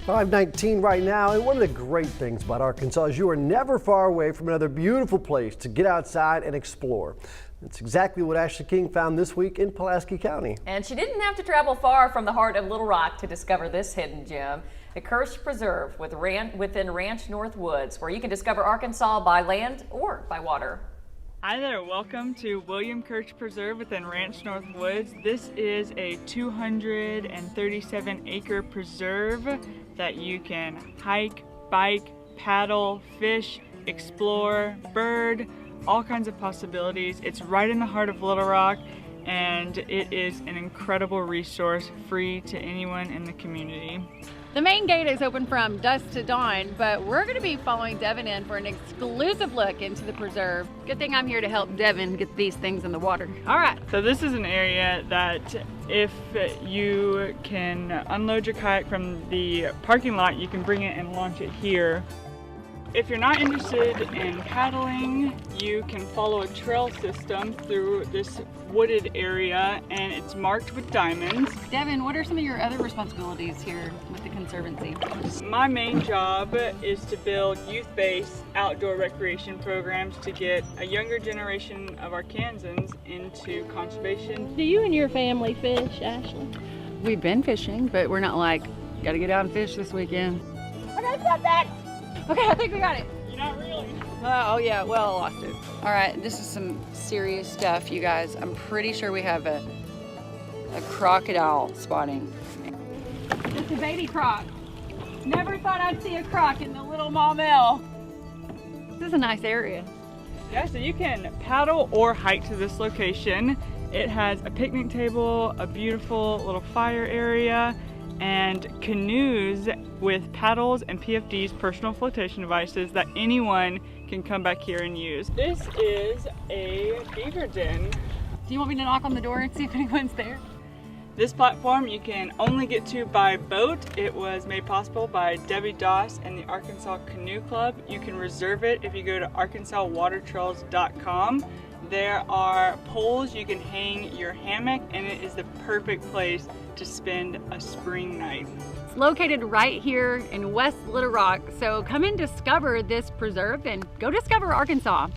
5:19 right now, and one of the great things about Arkansas is you are never far away from another beautiful place to get outside and explore. That's exactly what Ashley King found this week in Pulaski County. And she didn't have to travel far from the heart of Little Rock to discover this hidden gem, the Kirsch Preserve within Ranch North Woods, where you can discover Arkansas by land or by water. Hi there, welcome to William Kirsch Preserve within Ranch North Woods. This is a 237-acre preserve that you can hike, bike, paddle, fish, explore, bird, all kinds of possibilities. It's right in the heart of Little Rock, and it is an incredible resource, free to anyone in the community. The main gate is open from dusk to dawn, but we're going to be following Devin in for an exclusive look into the preserve. Good thing I'm here to help Devin get these things in the water. All right. So this is an area that if you can unload your kayak from the parking lot, you can bring it and launch it here. If you're not interested in paddling, you can follow a trail system through this wooded area, and it's marked with diamonds. Devin, what are some of your other responsibilities here with the Conservancy? My main job is to build youth-based outdoor recreation programs to get a younger generation of Arkansans into conservation. Do you and your family fish, Ashley? We've been fishing, but we're not like, gotta get out and fish this weekend. Okay, stop that! Okay, I think we got it. You're not really. Oh yeah, well, I lost it. All right, this is some serious stuff, you guys. I'm pretty sure we have a crocodile spotting. It's a baby croc. Never thought I'd see a croc in the Little Maumelle. This is a nice area. Yeah, so you can paddle or hike to this location. It has a picnic table, a beautiful little fire area, and canoes with paddles and PFD's, personal flotation devices, that anyone can come back here and use. This is a beaver den. Do you want me to knock on the door and see if anyone's there? This platform you can only get to by boat. It was made possible by Debbie Doss and the Arkansas Canoe Club. You can reserve it if you go to arkansaswatertrails.com. There are poles you can hang your hammock, and it is the perfect place to spend a spring night. It's located right here in West Little Rock, so come and discover this preserve and go discover Arkansas.